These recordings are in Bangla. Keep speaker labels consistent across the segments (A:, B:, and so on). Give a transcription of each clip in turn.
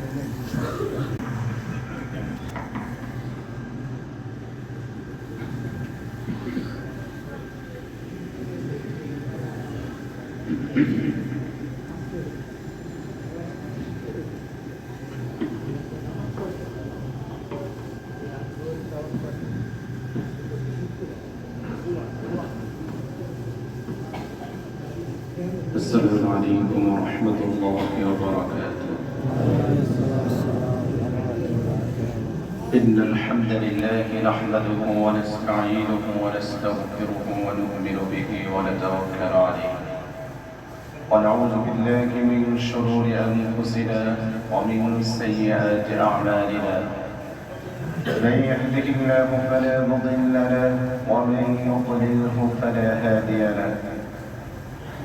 A: السلام عليكم ورحمة الله وبركاته. إن الحمد لله نحمده ونستعينه ونستغفره ونؤمن به ونتوكل عليه ونعوذ بالله من شرور أنفسنا ومن سيئات أعمالنا. من يهده الله فلا مضل له ومن يضلله فلا هادي له.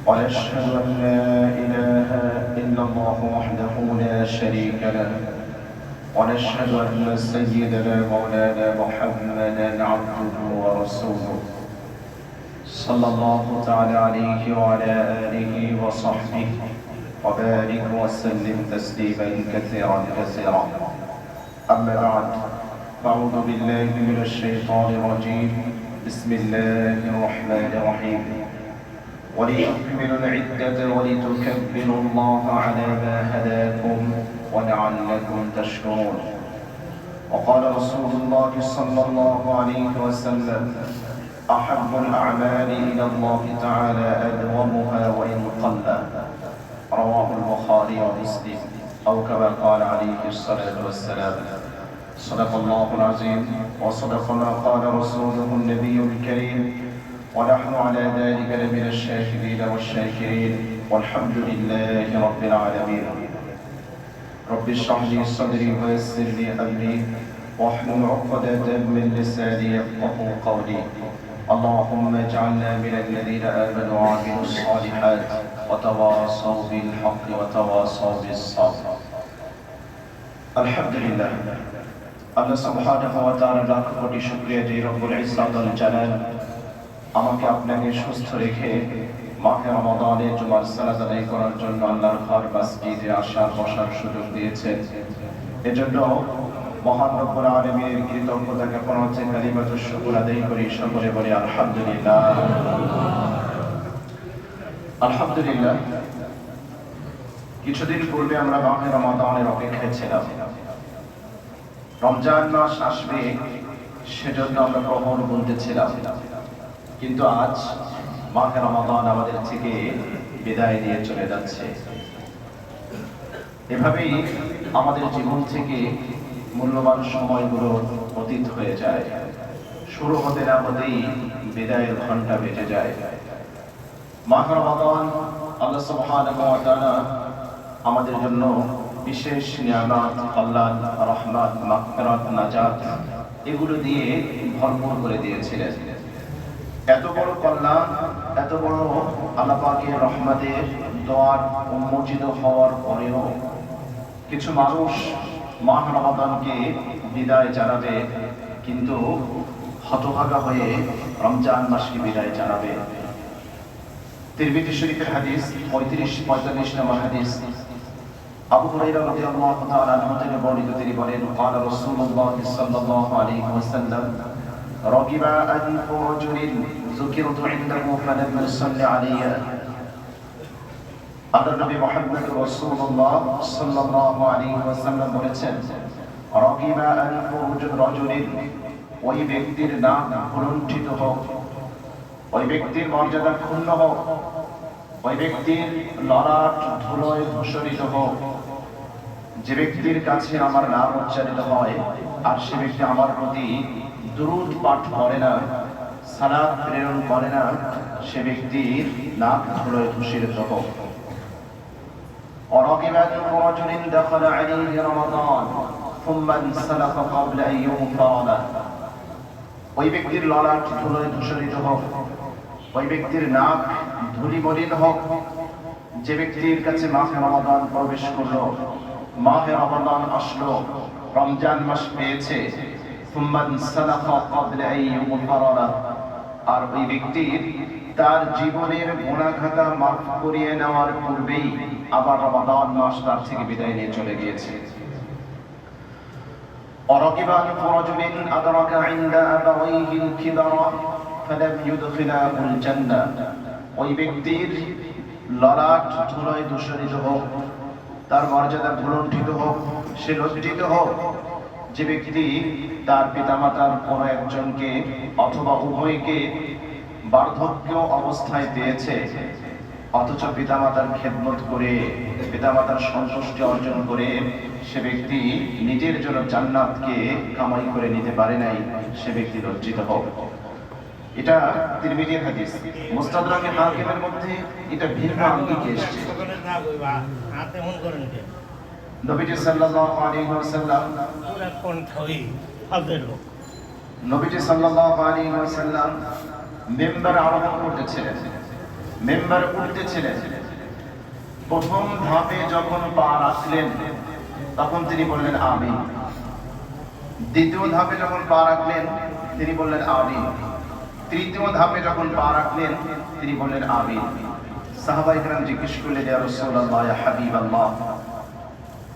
A: ونشهد أن لا إله إلا الله وحده لا شريك له. ونشهد أن سيدنا مولانا محمدا عبده ورسوله صلى الله تعالى عليه وعلى آله وصحبه وبارك وسلم تسليما كثيرا كثيرا. أما بعد، فأعوذ بالله من الشيطان الرجيم. بسم الله الرحمن الرحيم. ولتكملوا العدة ولتكبروا الله على ما هداكم ولعلكم تشكرون. وقال رسول الله صلى الله عليه وسلم: أحب الأعمال إلى الله تعالى أدومها وإن قل. رواه البخاري ومسلم، أو كما قال عليه الصلاة والسلام. صدق الله العظيم وصدق ما قال رسوله النبي الكريم، ونحن على ذلك لمن الشاهدين والشاكرين، والحمد لله رب العالمين. رب اشرح لي صدري ويسر لي أمري واحلل عقدة من لساني يفقهوا قولي. اللهم اجعلنا من الذين آمنوا وعملوا الصالحات وتواصوا بالحق وتواصوا بالصبر. الحمد لله। আল্লাহ সুবহানাহু ওয়া তাআলা লাখ কোটি শুকরিয়া যে রব্বুল ইজ্জত ওয়াল জালাল আমাকে আপনাকে সুস্থ রেখে মাহে রমাদানে জুমার সালাত আদায় করার জন্য আল্লাহর ঘর মসজিদে আসার বসার সুযোগ দিয়েছেন। এজন্য মহান রব্বুল আলামিনের কৃতজ্ঞতা জ্ঞাপন হচ্ছে কালিমাতুশ শুকর আদায় করি, সকলে বলি আলহামদুলিল্লাহ। আলহামদুলিল্লাহ। কিছুদিন পূর্বে আমরা মাহে রমাদানের অপেক্ষায় ছিলাম। রমজান মাস আসবে সেজন্য আমরা প্রহর গুনতেছিলাম, কিন্তু আজ মাহে রমাদান আমাদের থেকে বিদায় নিয়ে চলে যাচ্ছে। এভাবেই আমাদের জীবন থেকে মূল্যবান সময়গুলো অতীত হয়ে যায়। শুরু হতে না হতেই বিদায়ের ঘন্টা বেজে যায়। মাহে রমাদান আল্লাহ সুবহানাহু ওয়া তাআলা আমাদের জন্য বিশেষ নিয়ামত, কল্যাণ, রহমত, মাগফিরাত, নাজাত এগুলো দিয়ে ভরপুর করে দিয়েছিলেন। এত বড় কল্যাণ, এত বড় আল্লাহ পাকের রহমতের দোয়ার উন্মোচিত হওয়ার পরেও কিছু মানুষ মাহ রমাদানকে বিদায় জানাবে, কিন্তু হতভাগা হয়ে রমজান মাসকে বিদায় জানাবে। তিরমিজি শরীফের হাদিস 35-45 নম্বর হাদিস। আবু হুরায়রা রাদিয়াল্লাহু তাআলা আনহু থেকে বর্ণিত, তিনি বলেন: قال رسول الله صلى الله عليه وسلم: رغب أنف رجل ذكرت عنده فلم يصلي علي. আল্লাহর নবী মুহাম্মদ রাসূলুল্লাহ সাল্লাল্লাহু আলাইহি ওয়াসাল্লাম বলেছেন, রগিবা আনফু রাজুলিন, ওই ব্যক্তির নাম ভুলুণ্ঠিত হোক, ওই ব্যক্তির মর্যাদা ক্ষুণ্ণ হোক, ওই ব্যক্তির ললাট ধুলোয় ধূসরিত হোক, যে ব্যক্তির কাছে আমার নাম উচ্চারিত হয় আর সে ব্যক্তি আমার প্রতি দুরূদ পাঠ করে না, সালাত প্রেরণ করে না, সে ব্যক্তির নাক ধুলোয় ধূসরিত হোক। ورغب أنف رجل دخل عليه رمضان ثم انسلخ قبل أن يغفر له. ওই ব্যক্তির ললাট ধুলোয় ধূসরিত হোক, ওই ব্যক্তির নাক ধুলি মলিন হোক, যে ব্যক্তির কাছে মাহে রমাদান প্রবেশ করলো, মাহে রমাদান আসলো, রমজান মাস পেয়েছে, ثم انسلخ قبل أن يغفر له, আর ওই ব্যক্তির তার জীবনের গুনাহ খাতা মাফ করিয়ে নেওয়ার পূর্বেই আবার রমাদান মাস তার থেকে বিদায় নিয়ে চলে গিয়েছে। ورغب أنف رجل أدرك عند أبويه الكبر فلم يدخلاه الجنة ওই ব্যক্তির ললাট ধুলোয় দূষিত হোক, তার মর্যাদা ভুলণ্ঠিত হোক, সে লজ্জিত হোক, যে ব্যক্তি তার পিতামাতার কোনো একজনকে অথবা উভয়কে বার্ধক্য অবস্থায় পেয়েছে, অথচ পিতামাতার খেদমত করে পিতামাতার সন্তুষ্টি অর্জন করে সে ব্যক্তি নিজের জন্য জান্নাতকে কামাই করে নিতে পারে নাই, সে ব্যক্তি লজ্জিত হোক। এটা তিরমিজির হাদিস। মুস্তাদরাকে হাকিমের মধ্যে এটা ভিন্ন আঙ্গিকে এসেছে। নবীজি সাল্লাল্লাহু আলাইহি ওয়াসাল্লাম নবীজি সাল্লাল্লাহু আলাইহি ওয়াসাল্লাম মিম্বারে আরোহণ করতেছিলেন, মিম্বারে উঠতেছিলেন। প্রথম ধাপে যখন পা রাখলেন তখন তিনি বললেন আমিন। দ্বিতীয় ধাপে যখন পা রাখলেন তিনি বললেন আমিন। তৃতীয় ধাপে যখন পা রাখলেন তিনি বললেন আমিন। সাহাবায়ে কেরাম জিজ্ঞেস করলেন, ইয়া রাসূলুল্লাহ, ইয়া হাবিবাল্লাহ,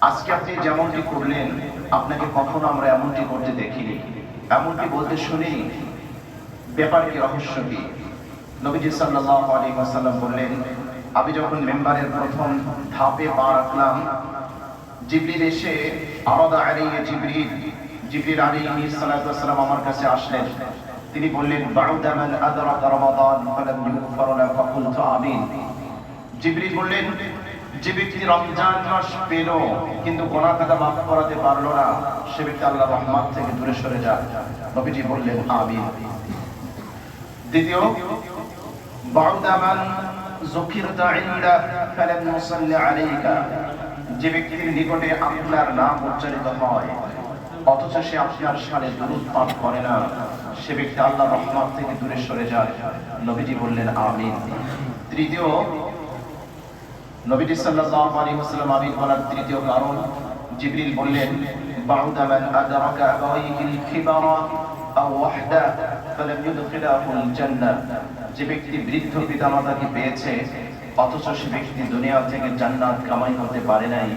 A: আজকে আপনি যেমনটি করলেন আপনাকে কখনো আমরা এমনটি করতে দেখিনি, এমনটি বলতে শুনি, ব্যাপার কি, রহস্য কি? নবীজি সাল্লাল্লাহু আলাইহি ওয়াসাল্লাম বললেন, আমি যখন মেম্বারের প্রথম ধাপে পা রাখলাম, জিবরিল এসে আরাদা আলাইহি জিবরিল আলাইহিস সালাতু ওয়াস সালাম আমার কাছে আসলেন। তিনি বললেন, বাউদা মান আদরাকা রমাদান ফালাম ইউগফার লাহু ফাকুলতু আমিন। জিবরিল বললেন, যে ব্যক্তি রমজান মাস পেল কিন্তু গুনাহ খাতা মাফ করাতে পারলো না, সে ব্যক্তি আল্লাহর রহমত থেকে দূরে সরে যায়। নবীজি বললেন আমিন। দ্বিতীয়, বাউদা মান যুকিরতা ইনদা ফালাম ইউসাল্লি আলাইকা, যে ব্যক্তির নিকটে আপনার নাম উচ্চারিত হয় অথচ সে আপনার শানে দুরূদ পাঠ করে না, সে ব্যক্তি আল্লাহর রহমত থেকে দূরে সরে যায়। নবীজি বললেন আমিন। তৃতীয়, নবীজি সাল্লাল্লাহু আলাইহি ওয়াসাল্লাম আমিন বলার তৃতীয় কারণ, জিবরিল বললেন, বাউদা মান আদরাকা আবাইহিল কিবারা আও ওয়াহদা ফালাম ইউদখিলাহুল জান্নাহ, যে ব্যক্তি বৃদ্ধ পিতামাতাকে পেয়েছে অথচ সে ব্যক্তি দুনিয়া থেকে জান্নাত কামাই করতে পারে নাই,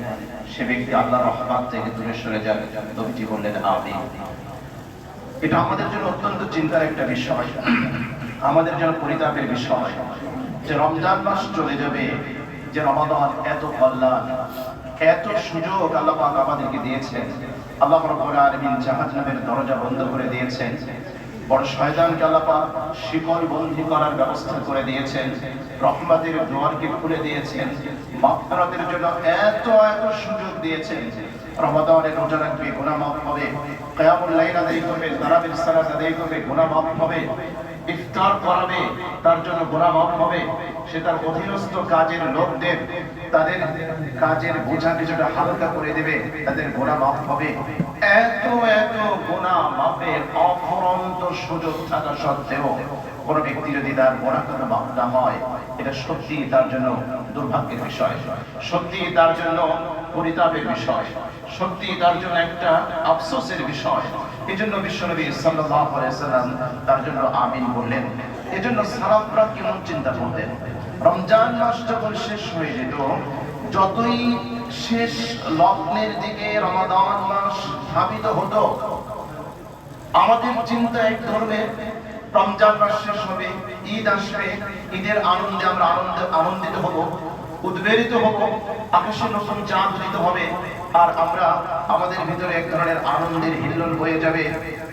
A: সে ব্যক্তি আল্লাহর রহমত থেকে দূরে সরে যায়। নবীজি বললেন আমিন। এটা আমাদের জন্য অত্যন্ত চিন্তার একটা বিষয়, আমাদের জন্য পরিতাপের বিষয় যে রমজান মাস চলে যাবে, যে রমাদান এত কল্যাণ, এত সুযোগ আল্লাহ পাক আমাদেরকে দিয়েছেন। আল্লাহ রাব্বুল আলামিন জাহান্নামের দরজা বন্ধ করে দিয়েছেন, বড় শয়তানকে আল্লাহ পাক শিকল বন্দী করার ব্যবস্থা করে দিয়েছেন, রহমতের দুয়ারকে খুলে দিয়েছেন, মাগফিরাতের জন্য এত এত সুযোগ দিয়েছেন। রমাদানে রোজা রাখবে, গুনাহ মাফ হবে, কিয়ামুল লাইল আদায় করবে, তারাবির সালাত আদায় করবে, গুনাহ মাফ হবে, ইফতার করাবে, তার জন্য গুনাহ মাফ হবে। সে তার অধীনস্থ কাজের লোকদের তাদের কাজের বোঝা কিছুটা হালকা করে দেবে, তাদের গুনাহ মাফ হবে। এত এত গুনাহ মাফের অফুরন্ত সুযোগ থাকা সত্ত্বেও কোন ব্যক্তি যদি তার গুনাহ কোনো মাফ না হয়, এটা সত্যি তার জন্য দুর্ভাগ্যের বিষয়, সত্যি তার জন্য পরিতাপের বিষয়, সত্যি তার জন্য একটা আফসোসের বিষয়। এজন্য বিশ্বনবী সাল্লাল্লাহু আলাইহি ওয়াসাল্লাম তার জন্য আমিন বললেন। এজন্য সালাফরা কেমন চিন্তা করতেন, রমজান মাস যখন শেষ হয়ে যেত, যতই শেষ লগ্নের দিকে রমাদান মাস ধাবিত হতো, আমাদের চিন্তা এক ধরনের, রমজান মাস শেষ হবে, ঈদ আসবে, ঈদের আনন্দে আমরা আনন্দিত হব, উদ্বেলিত হব, আকাশে নতুন চাঁদ উদিত হবে, আর আমরা আমাদের ভিতরে এক ধরনের আনন্দের হিল্লোল বয়ে যাবে।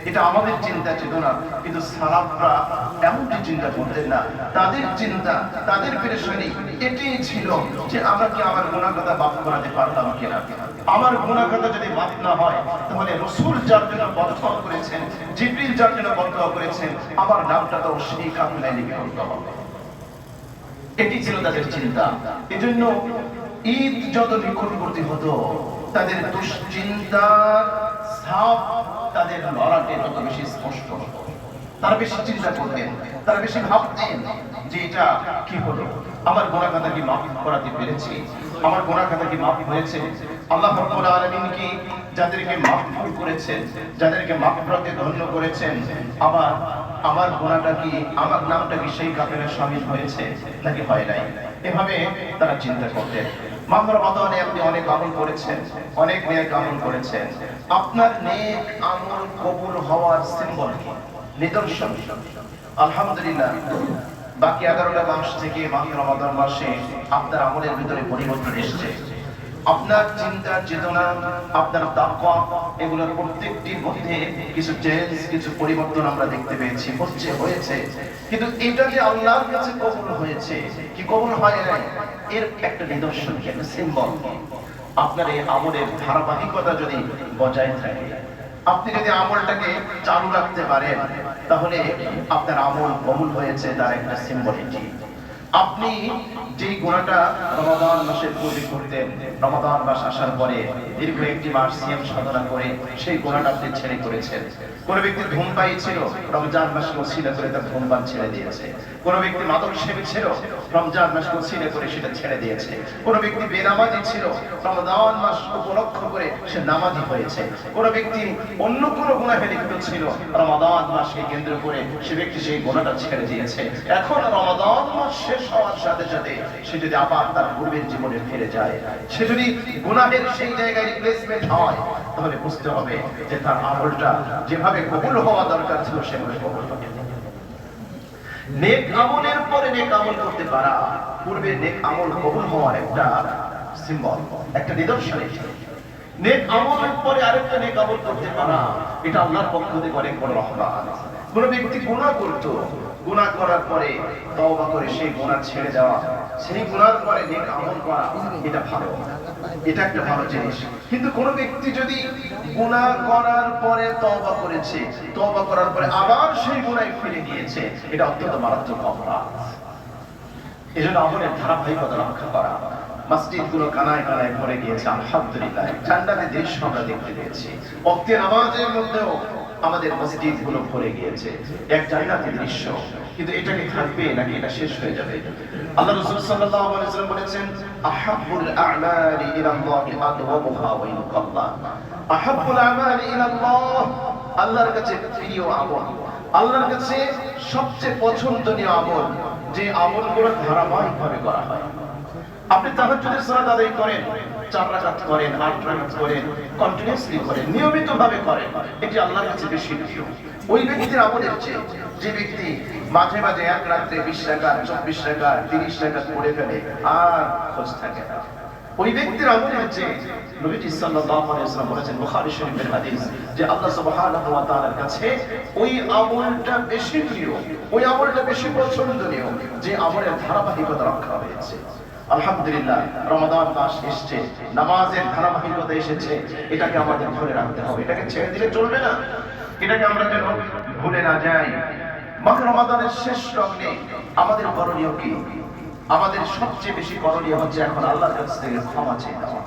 A: এটা আমাদের চিন্তা চেতনা। কিন্তু সালাফরা এমনটি চিন্তা করতেন না। তাদের চিন্তা, তাদের পেরেশানি এটাই ছিল যে আমরা কি আমার গুনাহ খাতা মাফ করাতে পারলাম কিনা। আমার গুনাহ খাতা যদি মাফ না হয়, তাহলে রাসূল যার জন্য বদদোয়া করেছেন, জিবরিল যার জন্য বদদোয়া করেছেন, আমার নামটা তো সেই কাফেলায় লিপিবদ্ধ হবে। এটি ছিল তাদের চিন্তা। এজন্য ঈদ যত নিকটবর্তী হতো, তাদের দুশ্চিন্তার ছাপ তাদের ললাটে তত বেশি স্পষ্ট হতো। তারা বেশি চিন্তা করতেন, তারা বেশি ভাবতেন যে এটা কি হলো, আমার গুনাহ খাতা কি মাফ করাতে পেরেছি, আমার গুনাহ খাতা কি মাফ হয়েছে। আল্লাহ রাব্বুল আলামিন কি যাদেরকে মাফ করেছেন, যাদেরকে মাগফিরাতে ধন্য করেছেন, আবার আমার গুনাহটা কি, আমার নামটা কি সেই কাফেরে শামিল হয়েছে নাকি হয় নাই, এভাবে তারা চিন্তা করতেন। মাহ রমাদানে আপনি অনেক আমল করেছেন, অনেক নেক আমল করেছেন, আপনার নেক আমল কবুল হওয়ার সিম্বল কি, নিদর্শন? আলহামদুলিল্লাহ বাকি 11টা মাস থেকে মাহ রমাদান মাসে আপনার আমলের ভিতরে পরিবর্তন এসেছে। আপনার চিন্তা চেতনা, আপনার তাকওয়া, এগুলোর প্রত্যেকটির মধ্যে কিছু চেঞ্জ, কিছু পরিবর্তন আমরা দেখতে পেয়েছি, হয়েছে। কিন্তু এটা যে আল্লাহর কাছে কবুল হয়েছে কি কবুল হয় নাই, এর একটা নিদর্শন, একটা সিম্বল। আপনার এই আমলের ধারাবাহিকতা যদি বজায় থাকে, আপনি যদি আমলটাকে চালু রাখতে পারেন, তাহলে আপনার আমল কবুল হয়েছে তার একটা সিম্বলিটি। আপনি যেই গুনাহটা রমাদান মাসের পূর্বে করতেন, রমাদান মাস আসার পরে দীর্ঘ একটি মাস সিয়াম সাধনা করে সেই গুনাহটা আপনি ছেড়ে করেছেন। কোন ব্যক্তি ধূমপায়ী ছিল, রমজান মাসকে ওসিলা করে তার ধূমপান ছেড়ে দিয়েছে। কোন ব্যক্তি মাদক সেবী ছিল, রমজান মাসকে ওসিলা করে সেটা ছেড়ে দিয়েছে। কোন ব্যক্তি বেনামাজি ছিল, রমাদান মাস উপলক্ষ করে সে নামাজি হয়েছে। কোন ব্যক্তি অন্য কোন গুনাহে লিপ্ত ছিল, রমাদান মাসকে কেন্দ্র করে সে ব্যক্তি সেই গুনাহটা ছেড়ে দিয়েছে। এখন রমাদান মাস শেষ হওয়ার সাথে সাথে সে যদি আবার তার পূর্বের জীবনে ফিরে যায়, সে যদি গুনাহের সেই জায়গায় রিপ্লেসমেন্ট হয়, তাহলে বুঝতে হবে যে তার আমলটা যেভাবে কবুল হওয়া দরকার ছিল সেভাবে কবুল হবে। নেক আমলের পরে নেক আমল করতে পারা, পূর্বে নেক আমল কবুল হওয়ার একটা সিম্বল, একটা নিদর্শন। নেক আমলের পরে আরেকটা নেক আমল করতে পারা, এটা আল্লাহর পক্ষ থেকে অনেক বড় রহমত। কোন ব্যক্তি গুনাহ করতো, গুনাহ করার পরে তওবা করে সেই গুনাহ ছেড়ে যাওয়া, সেই গুনাহর পরে নেক আমল করা, এটা ভালো, এটা একটা ভালো জিনিস। কিন্তু কোন ব্যক্তি যদি গুনাহ করার পরে তওবা করেছে, তওবা করার পরে আবার সেই গুনাহে ফিরে গিয়েছে, এটা অত্যন্ত মারাত্মক অপরাধ। এজন্য আমলের ধারাবাহিকতা রক্ষা করা। মসজিদগুলো কানায় কানায় ভরে গিয়েছে, আলহামদুলিল্লাহ জান্নাতের দৃশ্য আমরা দেখতে পেয়েছি। ওয়াক্তে নামাজের মধ্যেও আমাদের মসজিদগুলো ভরে গিয়েছে, এক জান্নাতের দৃশ্য। কিন্তু এটা কি থাকবে নাকি এটা শেষ হয়ে যাবে? আল্লাহ রাসূল সাল্লাল্লাহু আলাইহি ওয়াসাল্লাম বলেছেন, আহাব্বুল আ'মালি ইলাল্লাহি আদওয়ামুহা ওয়া ইন কাল্লা। আহাব্বুল আ'মালি ইলাল্লাহ, আল্লাহর কাছে প্রিয় আমল, আল্লাহর কাছে সবচেয়ে পছন্দনীয় আমল, যে আমলগুলো ধারাবাহিকভাবে করা হয়। আপনি তাহাজ্জুদের সালাত আদায় করেন, 4 রাকাত করেন, 8 রাকাত করেন, কন্টিনিউয়াসলি করেন, নিয়মিতভাবে করেন, এটি আল্লাহর কাছে বেশি প্রিয়। ওই ব্যক্তির আমলের চেয়ে যে ব্যক্তি মাঝে মাঝে এক রাতে 20 রাকাত, 24 রাকাত, 30 রাকাত পড়ে ফেলে আর খোঁজ থাকে না, ওই ব্যক্তির আমলের চেয়ে নবীজি সাল্লাল্লাহু আলাইহি ওয়াসাল্লাম বলেছেন, বুখারী শরীফের হাদিস, যে আল্লাহ সুবহানাহু ওয়া তাআলার কাছে ওই আমলটা বেশি প্রিয়, ওই আমলটা বেশি পছন্দনীয়, যে আমলের ধারাবাহিকতা রক্ষা হয়েছে। আলহামদুলিল্লাহ রমাদান মাস এসেছে, নামাজের ধারাবাহিকতা এসেছে, এটাকে আমাদের ধরে রাখতে হবে, এটাকে ছেড়ে দিলে চলবে না, এটাকে আমরা যেন ভুলে না যাই। মাহ রমাদানের শেষ লগ্নে আমাদের করণীয় কি? আমাদের সবচেয়ে বেশি করণীয় হচ্ছে এখন আল্লাহর কাছ থেকে ক্ষমা চেয়ে নেওয়া,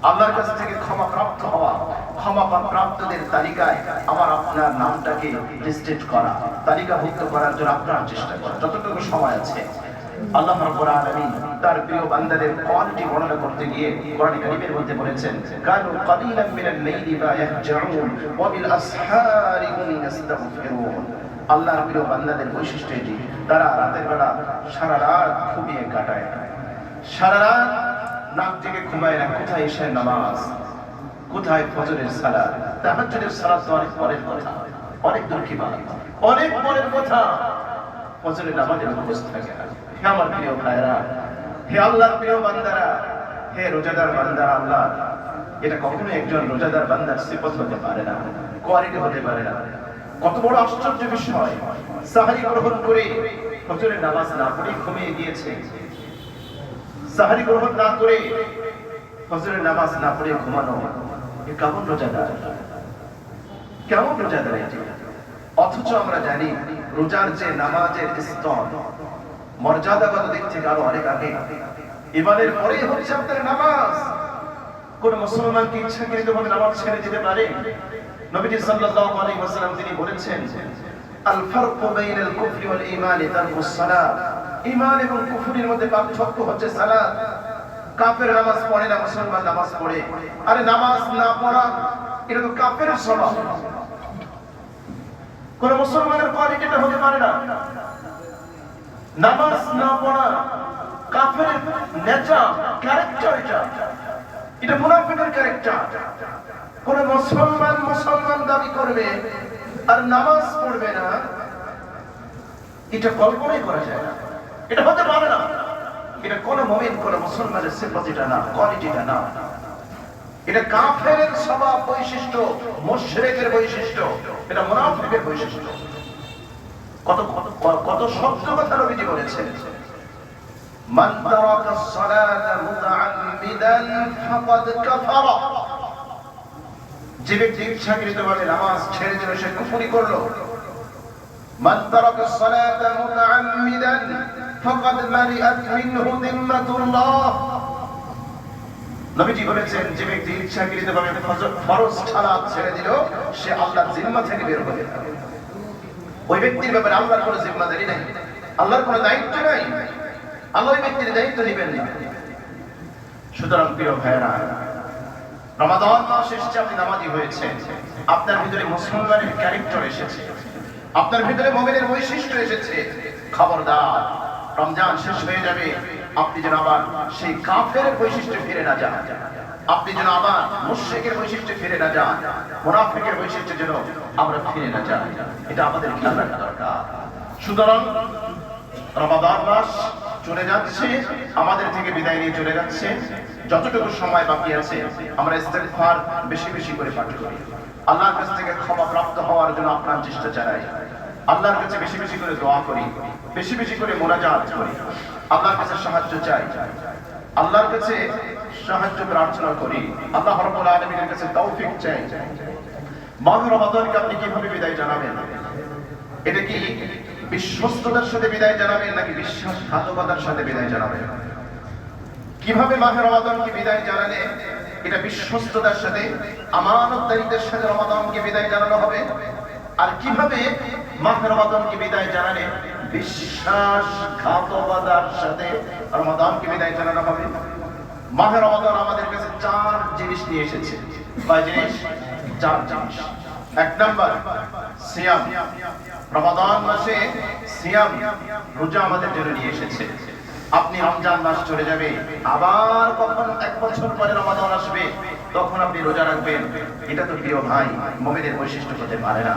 A: আল্লাহর কাছ থেকে ক্ষমা প্রাপ্ত হওয়া, ক্ষমা প্রাপ্তদের তালিকায় আমার আপনার নামটাকে লিস্টেড করা, তালিকাভুক্ত করার জন্য আপনার চেষ্টা করা, যতটুকু সময় আছে। আল্লাহ রাব্বুল আলামিন তার প্রিয় বান্দাদের কোয়ালিটি বর্ণনা করতে গিয়ে কোরআন কারীমের মধ্যে বলেছেন, কানু কালিলাম মিনাল লাইলি মা ইয়াহজাউন ওয়া বিল আসহারি হুম ইস্তাগফিরুন। আল্লাহর প্রিয় বান্দাদের বৈশিষ্ট্য এটি, তারা রাতের বেলা সারা রাত ঘুমিয়ে কাটায়, সারা রাত নাক থেকে ঘুমায় না। কোথায় ইশার নামাজ, কোথায় ফজরের সালাত, তাহাজ্জুদের সালাত তো অনেক পরের কথা, অনেক দূর কি বাদ, অনেক পরের কথা। ফজরের নামাজের উপস্থিত থাকে না। হে আমার প্রিয় ভাইরা, হে আল্লাহর প্রিয় বান্দারা, হে রোজাদার বান্দারা, আল্লাহ এটা কখনো একজন রোজাদার বান্দার সিফত হতে পারে না, কোয়ালিটি হতে পারে না। কত বড় আশ্চর্য বিষয়, সাহরি গ্রহণ করে ফজরের নামাজ না পড়ে ঘুমিয়ে গিয়েছে, সাহরি গ্রহণ না করে ফজরের নামাজ না পড়ে ঘুমানো, এ কেমন রোজাদার, কেমন রোজাদার এটি? অথচ আমরা জানি রোজার যে নামাজের স্তর মর্যাদাগত দিক থেকে আরো অনেক আগে, ইমানের পরেই হচ্ছে আপনার নামাজ। কোন মুসলমান কি ইচ্ছাকৃতভাবে নামাজ ছেড়ে দিতে পারে? নবীজি সাল্লাল্লাহু আলাইহি ওয়াসাল্লাম তিনি বলেছেন, আল ফারকু বাইনাল কুফরি ওয়াল ঈমান তারকুস সালাত। ঈমান এবং কুফরির মধ্যে পার্থক্য হচ্ছে সালাত। কাফের নামাজ পড়ে না, মুসলমান নামাজ পড়ে। আরে নামাজ না পড়া এটা তো কাফেরের স্বভাব, কোন মুসলমানের কোয়ালিটিটা হতে পারে না। নামাজ না পড়া কাফেরের নেচার, ক্যারেক্টার এটা মুনাফিকের ক্যারেক্টার। কোন মুসলমান দাবি করবে আর নামাজ পড়বে না, এটা কল্পনাই করা যায় না, এটা হতে পারে না। এটা কোন মুমিন কোন মুসলমানের সিম্পাথিটা না, কোয়ালিটিটা না। এটা কাফেরের স্বভাব বৈশিষ্ট্য, মুশরিকের বৈশিষ্ট্য, এটা মুনাফিকের বৈশিষ্ট্য। কত কত শব্দ কথা নবীজি বলেছেন, মান তারাকা সালাতা মুতাআম্মিদান ফাকাদ কাফারা। যে ব্যক্তি ইচ্ছাকৃতভাবে নামাজ ছেড়ে দিল সে কুফরি করলো। মান তারাকা সালাতা মুতাআম্মিদান ফাকাদ মারিআত মিনহু যিম্মাতুল্লাহ। নবীজি বলেছেন যে ব্যক্তি ইচ্ছাকৃতভাবে ফরজ সালাত ছেড়ে দিল সে আল্লাহর জিম্মা থেকে বের হয়ে গেল। ওই ব্যক্তির ব্যাপারে আল্লাহর কোনো জিম্মাদারি নাই, আল্লাহর কোনো দায়িত্ব নাই, আল্লাহ ওই ব্যক্তির দায়িত্ব নেবেন না। সুতরাং প্রিয় ভাইরা, রমাদান মাস এসেছে, আপনি নামাজি হয়েছেন, আপনার ভিতরে মুসলমানের ক্যারেক্টার এসেছে, আপনার ভিতরে মুমিনের বৈশিষ্ট্য এসেছে। খবরদার, রমজান শেষ হয়ে যাবে, আপনি যেন আবার সেই কাফের বৈশিষ্ট্যে ফিরে না যান, আপনি যেন আবার মুশরিকের বৈশিষ্ট্যে ফিরে না যান, মুনাফিকের বৈশিষ্ট্যে যেন আমরা ফিরে না যাই, এটা আমাদের খেয়াল রাখা দরকার। সুতরাং রমাদান মাস চলে যাচ্ছে, আমাদের থেকে বিদায় নিয়ে চলে যাচ্ছে। যতটুকু সময় বাকি আছে আমরা ইস্তেগফার বেশি বেশি করে পাঠ করি, আল্লাহর কাছ থেকে ক্ষমা প্রাপ্ত হওয়ার জন্য আপনার চেষ্টা চালাই, আল্লাহর কাছে বেশি বেশি করে দোয়া করি, বেশি বেশি করে মোনাজাত করি, আল্লাহর কাছে সাহায্য চাই, আল্লাহর কাছে সাহায্য প্রার্থনা করি, আল্লাহ রাব্বুল আলামিনের কাছে তৌফিক চাই। মাহ রমাদানকে আপনি কিভাবে বিদায় জানাবেন? এটা কি বিশ্বস্ততার সাথে বিদায় জানাবেন নাকি বিশ্বাসঘাতকতার সাথে বিদায় জানাবেন? কিভাবে মাহ রমাদানকে বিদায় জানালে এটা বিশ্বস্ততার সাথে, আমানতদারিতার সাথে রমাদানকে বিদায় জানানো হবে, আর কিভাবে মাহ রমাদানকে বিদায় জানালে বিশ্বাসঘাতকতার সাথে রমাদানকে বিদায় জানানো হবে? মাহ রমাদান আমাদের কাছে চার জিনিস নিয়ে এসেছে। কয় জিনিস? চার জিনিস। এক নাম্বার সিয়াম। রমাদান মাসে সিয়াম, রোজা আমাদের জন্য নিয়ে এসেছে। আপনি রমজান মাস চলে যাবে, আবার কখন এক বছর পরে রমাদান আসবে, তখন আপনি রোজা রাখবেন। এটা তো প্রিয় ভাই মুমিনের বৈশিষ্ট্য হতে পারে না,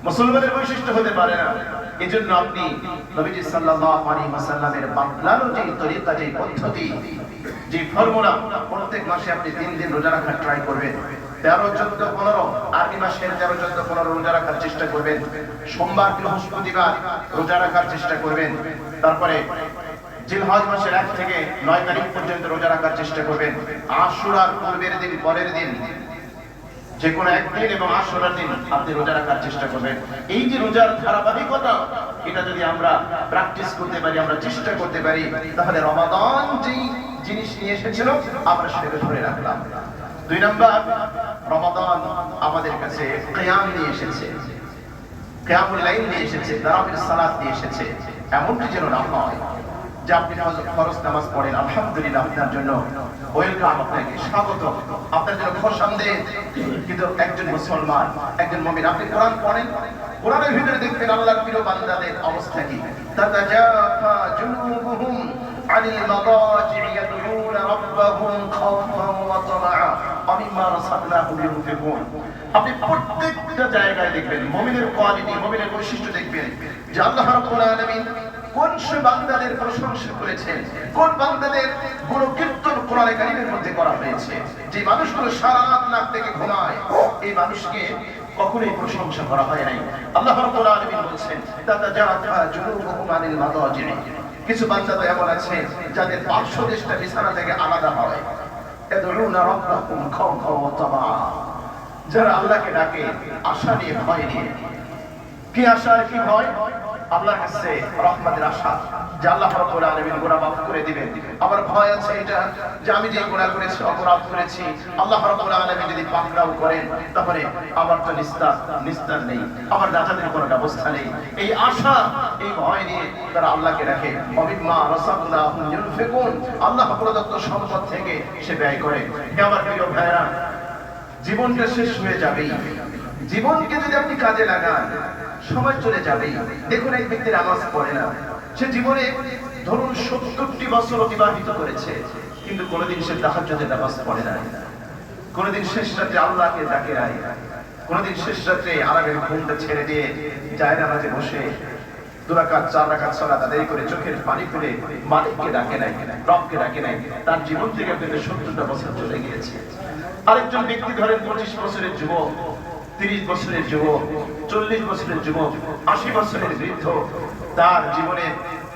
A: মুসলমানের বৈশিষ্ট্য হতে পারে না। এজন্য আপনি নবীজি সাল্লাল্লাহু আলাইহি ওয়াসাল্লামের বাতলানো যে তরিকা, যে পদ্ধতি, যে ফর্মুলা, প্রত্যেক মাসে আপনি 3 দিন রোজা রাখার ট্রাই করবেন। 13, 14, 15 আরবি মাসের 13, 14, 15 রোজা রাখার চেষ্টা করবেন। সোমবার, বৃহস্পতিবার রোজা রাখার চেষ্টা করবেন। তারপরে জিলহজ মাসের 1 থেকে 9 তারিখ পর্যন্ত রোজা রাখার চেষ্টা করবেন। আশুরার পূর্বের দিন, পরের দিন, যে কোনো একদিন এবং আশুরার দিন আপনি রোজা রাখার চেষ্টা করবেন। এই যে রোজার ধারাবাহিকতা, এটা যদি আমরা প্র্যাকটিস করতে পারি, আমরা চেষ্টা করতে পারি, তাহলে রমাদান যেই জিনিস নিয়ে এসেছিল আমরা সেটাকে ধরে রাখলাম। 2 নাম্বার, রমাদান আমাদের কাছে কিয়াম নিয়ে এসেছে, কিয়ামুল লাইল নিয়ে এসেছে, তারাবির সালাত নিয়ে এসেছে। এমনটি যেন না হয় যে আপনি ফরজ নামাজ পড়েন, আলহামদুলিল্লাহ আপনার জন্য ওয়েলকাম, আপনাকে স্বাগত, আপনার জন্য খোশামদেদ। কিন্তু একজন মুসলমান, একজন মুমিন, আপনি কোরআন পড়েন, কোরআনের ভিতরে দেখবেন আল্লাহর প্রিয় বান্দাদের অবস্থা কি। তাতাজাফা জুনুবুহুম আনিল মাদাজি'i ইয়াদউনা রাব্বাহুম খাওফান ওয়া তামাআ ওয়া মিম্মা রাযাকনাহুম ইউনফিকুন। আপনি প্রত্যেকটা জায়গায় দেখবেন মুমিনের কোয়ালিটি, মুমিনের বৈশিষ্ট্য দেখবেন যে আল্লাহ রাব্বুল আলামিন কোন সে বান্দাদের প্রশংসা করেছেন, কোন বান্দাদের গুণকীর্তন কোরআনে কারীমের মধ্যে করা হয়েছে। যে মানুষগুলো সারা রাত নাক থেকে ঘুমায়, এই মানুষকে কখনোই প্রশংসা করা হয় নাই। আল্লাহ রাব্বুল আলামিন বলেছেন তাতাজাফা জুনুবুহুম আনিল মাদাজি'i। কিছু বান্দা তো এমন আছে যাদের পার্শ্বদেশটা বিছানা থেকে আলাদা হয়। ইয়াদউনা রাব্বাহুম খাওফান ওয়া তামাআ, যারা আল্লাহকে ডাকে আশা নিয়ে, ভয় নিয়ে। কি আশা আর কি ভয়? আল্লাহর কাছে রহমতের আশা, যে আল্লাহ রাব্বুল আলামিন গুনাহ মাফ করে দিবেন। আবার ভয় আছে এটা যে আমি যে গুনাহ করেছি, অপরাধ করেছি, আল্লাহ রাব্বুল আলামিন যদি পাকড়াও করেন তাহলে আমার তো নিস্তার নেই, আমার নাজাতের কোনো ব্যবস্থা নেই। এই আশা, এই ভয় নিয়ে তারা আল্লাহকে রাখে। অবিম্মা রাসাকুল্লাহুম ইউনফিকুন, আল্লাহ প্রদত্ত সম্পদ থেকে সে ব্যয় করে। হে আমার প্রিয় ভাইরা, জীবনটা শেষ হয়ে যাবেই। জীবনকে যদি আপনি কাজে লাগান, সময় চলে যাবেই। দেখুন, এক ব্যক্তি নামাজ পড়ে না, সে জীবনে ধরুন 70টি বছর অতিবাহিত করেছে, কিন্তু কোনোদিন সে তাহাজ্জুদের নামাজ পড়ে নাই, কোনোদিন শেষ রাত্রে আল্লাহকে ডাকে নাই, কোনোদিন শেষ রাত্রে আরামের ঘুমটা ছেড়ে দিয়ে জায়নামাজে বসে 2 রাকাত 4 রাকাত সালাত আদায় করে চোখের পানি ফেলে মালিককে ডাকে নাই, রবকে ডাকে নাই। তার জীবন থেকে কিন্তু 70টা বছর চলে গিয়েছে। আরেকজন ব্যক্তি ধরেন 25 বছরের যুবক, 30 বছরের যুবক, 40 বছরের যুবক, 80 বছরের বৃদ্ধ, তার জীবনে